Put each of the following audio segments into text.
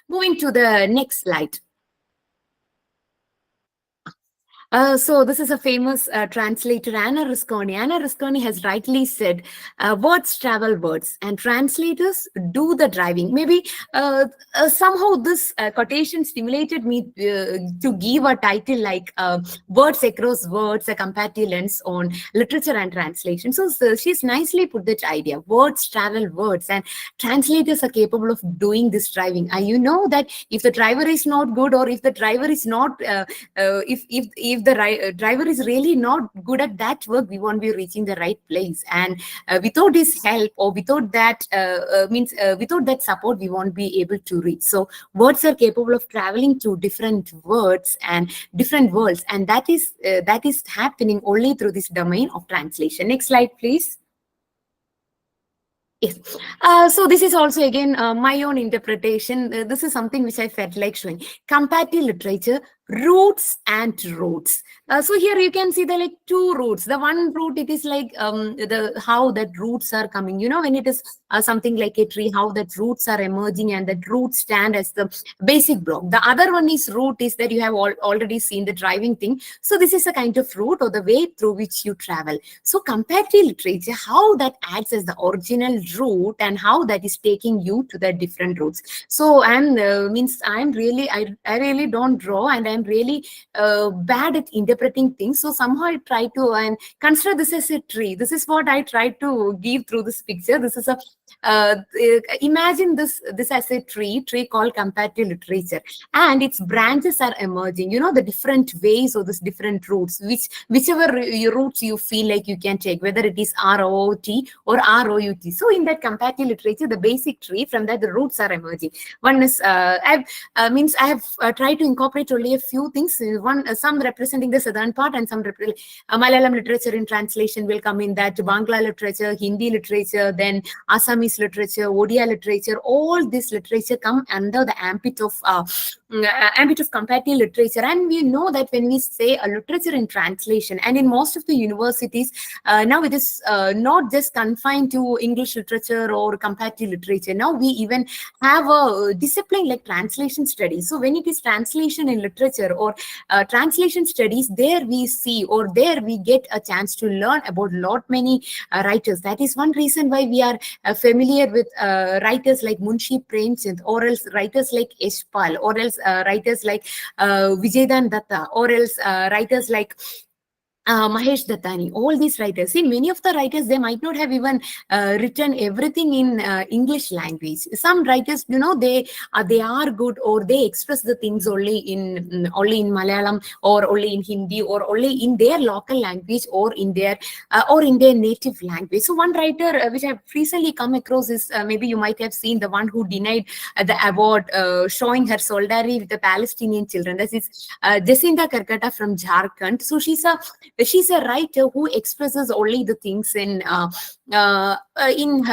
Moving to the next slide. So this is a famous translator, Anna Rusconi. Anna Rusconi has rightly said, words travel words and translators do the driving. Maybe somehow this quotation stimulated me to give a title like Words Across Words, a comparative lens on literature and translation. So she's nicely put that idea. Words travel words and translators are capable of doing this driving. You know that if the driver is not good, or if the driver is not, if the driver is really not good at that work, we won't be reaching the right place. And without his help, or without that without that support, we won't be able to reach. So words are capable of traveling to different words and different worlds, and that is happening only through this domain of translation. Next slide, please. Yes. So this is also again my own interpretation. This is something which I felt like showing. Comparative literature, roots and roots. So here you can see the like two roots. The one root, it is like the how that roots are coming. You know, when it is something like a tree, how that roots are emerging and that roots stand as the basic block. The other one is root, is that you have already seen the driving thing. So this is a kind of route or the way through which you travel. So comparative literature, how that acts as the original route and how that is taking you to the different routes. So I'm really I really don't draw, and I'm really bad at interpreting things. So somehow I try to and consider this as a tree. This is what I try to give through this picture. This is a imagine this as a tree called comparative literature, and its branches are emerging. You know, the different ways or this different routes, whichever routes you feel like you can take, whether it is ROT or ROUT. So in that comparative literature, the basic tree, from that the roots are emerging. One is I have tried to incorporate only a few things. One, some representing the southern part, and some Malayalam literature in translation will come in that, Bangla literature, Hindi literature, then Assamese literature, Odia literature. All this literature come under the ambit of comparative literature. And we know that when we say a literature in translation, and in most of the universities now it is not just confined to English literature or comparative literature. Now we even have a discipline like translation studies. So when it is translation in literature or translation studies, there we see, or there we get a chance to learn about many writers. That is one reason why we are familiar with writers like Munshi Premchand, or else writers like Yashpal, or else writers like Vijaydan Datta, or else writers like Mahesh Dattani. All these writers, see, many of the writers, they might not have even written everything in English language. Some writers, you know, they are good, or they express the things only in Malayalam, or only in Hindi, or only in their local language, or in their native language. So one writer which I've recently come across is maybe you might have seen, the one who denied the award, showing her solidarity with the Palestinian children. This is Jacinta Karkata from Jharkhand. So she's a writer who expresses only the things in her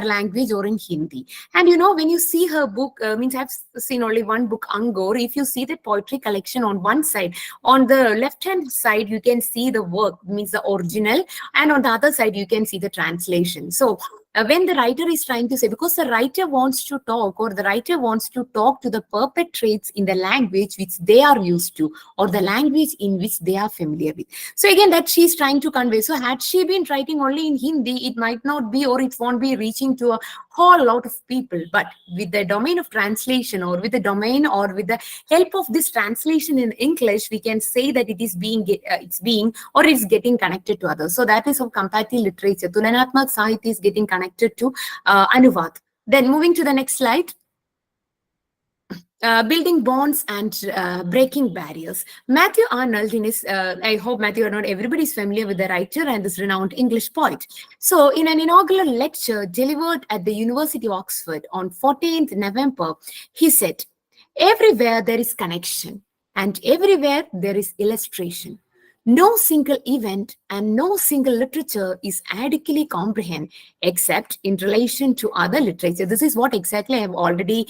language or in Hindi. And you know, when you see her book, I've seen only one book, Angor. If you see the poetry collection on one side, on the left hand side you can see the work, means the original, and on the other side you can see the translation. So when the writer is trying to say, because the writer wants to talk, or the writer wants to talk to the perpetrates in the language which they are used to, or the language in which they are familiar with. So again, that she's trying to convey. So had she been writing only in Hindi, it might not be, or it won't be reaching to a whole lot of people. But with the domain of translation, or with the domain, or with the help of this translation in English, we can say that it is it's getting connected to others. So that is how comparative literature, Tulanatmak Sahitya, is getting connected to Anuvad. Then moving to the next slide. Building bonds and breaking barriers. Matthew Arnold, in his, I hope Matthew Arnold, everybody is familiar with the writer and this renowned English poet. So in an inaugural lecture delivered at the University of Oxford on 14th November, he said, "Everywhere there is connection, and everywhere there is illustration. No single event and no single literature is adequately comprehended except in relation to other literature. This is what exactly I have already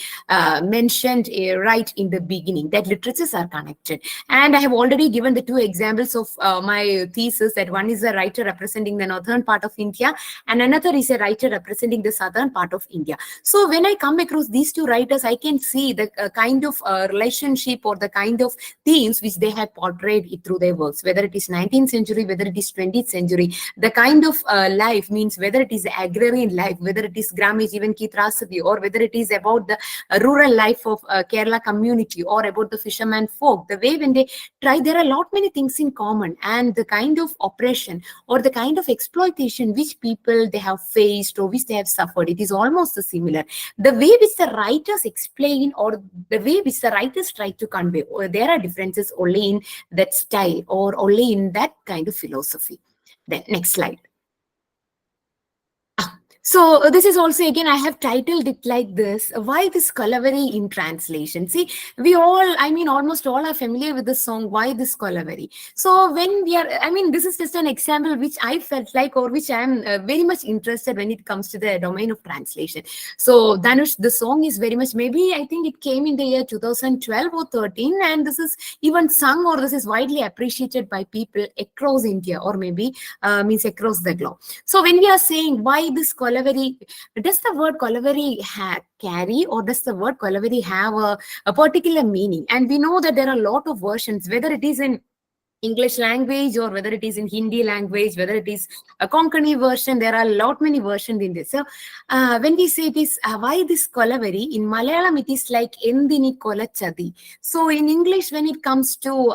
mentioned right in the beginning, that literatures are connected. And I have already given the two examples of my thesis, that one is a writer representing the northern part of India and another is a writer representing the southern part of India. So when I come across these two writers, I can see the kind of relationship or the kind of themes which they have portrayed it through their works, whether it is 19th century, whether it is 20th century, the kind of life, means whether it is agrarian life, whether it is Grami Jeevan Ki Trasadi, or whether it is about the rural life of Kerala community, or about the fisherman folk, the way when they try, there are a lot many things in common, and the kind of oppression or the kind of exploitation which people they have faced or which they have suffered, it is almost similar. The way which the writers explain or the way which the writers try to convey, or there are differences only in that style or only in that kind of philosophy. Then next slide. So this is also, again, I have titled it like this: why this Kolaveri in translation? See, we all, I mean, almost all are familiar with the song, Why This Kolaveri? So when we are, I mean, this is just an example which I felt like, or which I am very much interested when it comes to the domain of translation. So Dhanush, the song is very much, maybe I think it came in the year 2012 or 13, and this is even sung, or this is widely appreciated by people across India, or maybe means across the globe. So when we are saying why this Kolaveri, does the word Kolaveri carry, or does the word Kolaveri have a particular meaning? And we know that there are a lot of versions, whether it is in English language or whether it is in Hindi language, whether it is a Konkani version, there are a lot many versions in this. So when we say this, why this Kolaveri, in Malayalam it is like Endini Kolachadi. So in English, when it comes to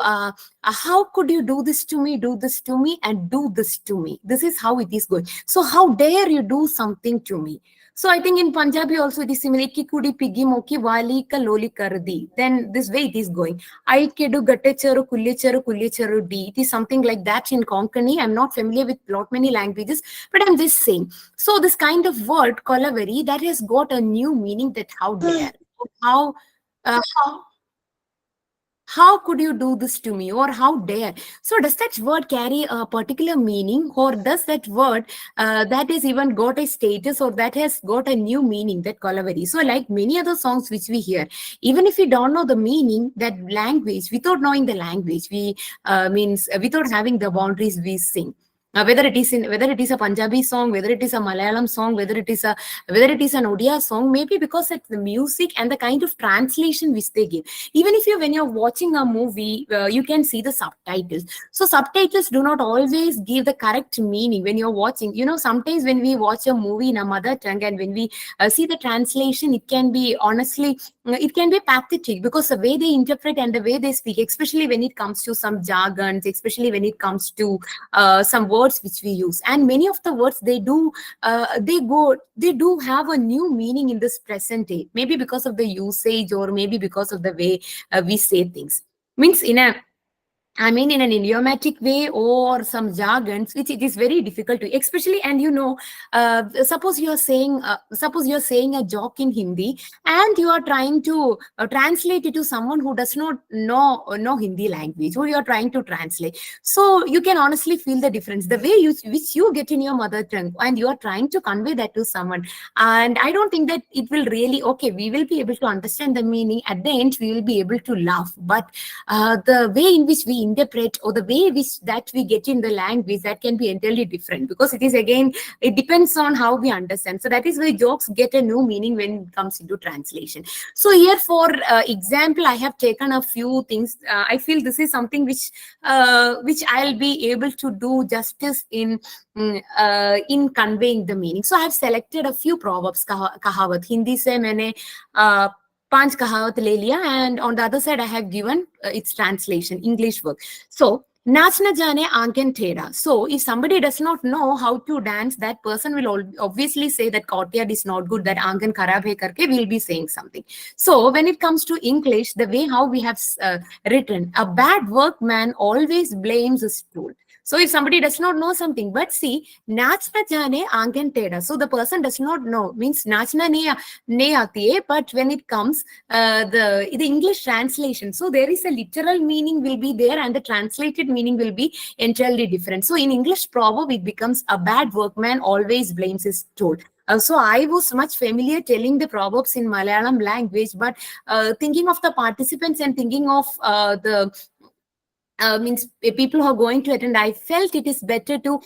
how could you do this to me, and do this to me? This is how it is going. So how dare you do something to me? So I think in Punjabi also it is similar. Ki kudi piggi moki wali ka loli kardi. Then this way it is going. I kedu gatte charu kulli charu di. It is something like that in Konkani. I'm not familiar with lot many languages, but I'm just saying. So this kind of word Kolaveri, that has got a new meaning, that how dare, how how could you do this to me, or how dare? So does that word carry a particular meaning, or does that word that has even got a status, or that has got a new meaning, that Kolaveri? So like many other songs which we hear, even if we don't know the meaning, that language, without knowing the language, we means without having the boundaries, we sing. Whether it is a Punjabi song, whether it is a Malayalam song, whether it is an Odia song, maybe because it's the music and the kind of translation which they give. Even if when you're watching a movie, you can see the subtitles. So subtitles do not always give the correct meaning when you're watching. You know, sometimes when we watch a movie in a mother tongue and when we see the translation, it can be honestly, it can be pathetic, because the way they interpret and the way they speak, especially when it comes to some jargons, especially when it comes to some words which we use, and many of the words they do have a new meaning in this present day, maybe because of the usage, or maybe because of the way we say things, means in an idiomatic way, or some jargons which it is very difficult to, especially, and suppose you're saying a joke in Hindi, and you are trying to translate it to someone who does not know Hindi language, who you are trying to translate. So you can honestly feel the difference, the way which you get in your mother tongue, and you are trying to convey that to someone. And I don't think that it will really, okay, we will be able to understand the meaning. At the end, we will be able to laugh, but the way in which we interpret, or the way which that we get in the language, that can be entirely different, because it is, again, it depends on how we understand. So that is why jokes get a new meaning when it comes into translation. So here, for example, I have taken a few things. I feel this is something which I'll be able to do justice in conveying the meaning. So I have selected a few proverbs, kahawat. Hindi se maine पांच कहावत ले लिया, and on the other side I have given its translation, English work. So नाच न जाने आंगन टेढ़ा. So if somebody does not know how to dance, that person will obviously say that courtyard is not good, that आंगन खराब है करके will be saying something. So when it comes to English, the way how we have written, a bad workman always blames his tool. So if somebody does not know something, but see, nachna jane angan teda. So the person does not know, means nachna ne aati hai, but when it comes the English translation, so there is a literal meaning will be there and the translated meaning will be entirely different. So in English proverb, it becomes a bad workman always blames his tool. So I was much familiar telling the proverbs in Malayalam language, but thinking of the participants and thinking of the means people who are going to attend, I felt it is better to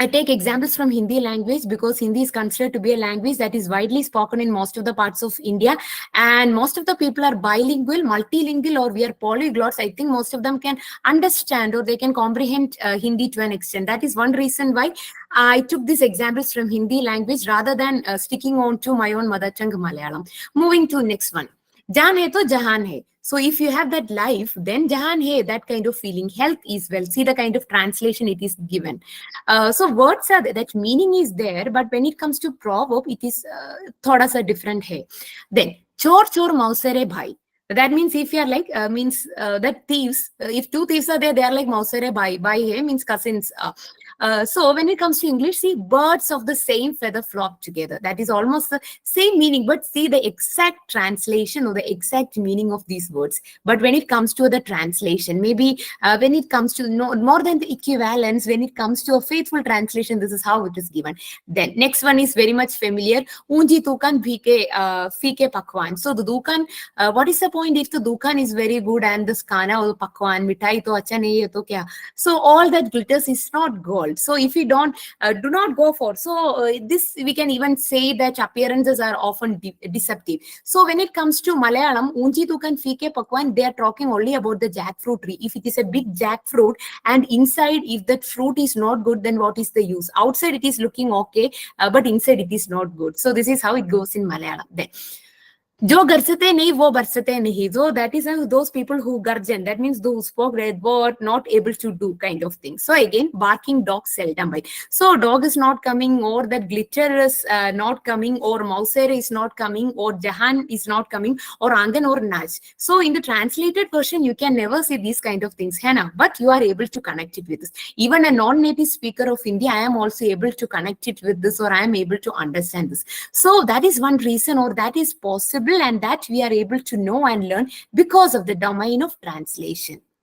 I take examples from Hindi language because Hindi is considered to be a language that is widely spoken in most of the parts of India, and most of the people are bilingual, multilingual, or we are polyglots. I think most of them can understand or they can comprehend Hindi to an extent. That is one reason why I took these examples from Hindi language rather than sticking on to my own mother tongue Malayalam. Moving to next one. Jaan hai to jahan hai. So if you have that life, then jahan hai, that kind of feeling. Health is well. See the kind of translation it is given. So words are there, that meaning is there, but when it comes to proverb, it is thoda sa different hai. Then chor chor mausere bhai. That means if you are like means that thieves, if two thieves are there, they are like mausere bhai. Bhai hai means cousins. So when it comes to English, see, birds of the same feather flock together. That is almost the same meaning, but see the exact translation or the exact meaning of these words. But when it comes to the translation, maybe when it comes to more than the equivalence, when it comes to a faithful translation, this is how it is given. Then next one is very much familiar. Unji tukan fike pakwan. So the dukan, what is the point if the dukan is very good and the skana or pakwan, mithai to acha nahi hai to kya? So all that glitters is not gold. So if you don't do not go for, so this we can even say that appearances are often deceptive. So when it comes to Malayalam, unji tukan fike pakwan, they are talking only about the jackfruit tree. If it is a big jackfruit and inside, if that fruit is not good, then what is the use? Outside it is looking okay, but inside it is not good. So this is how it goes in Malayalam. Then Jo garsate nahi, wo barsate nahi. So that is those people who garjan. That means those spoke red were not able to do kind of thing. So again, barking dog seldom bite. So dog is not coming, or that glitter is not coming, or mausere is not coming, or jahan is not coming, or angan or naj. So in the translated version, you can never say these kind of things, Hannah, but you are able to connect it with this. Even a non-native speaker of Hindi, I am also able to connect it with this, or I am able to understand this. So that is one reason, or that is possible, and that we are able to know and learn because of the domain of translation.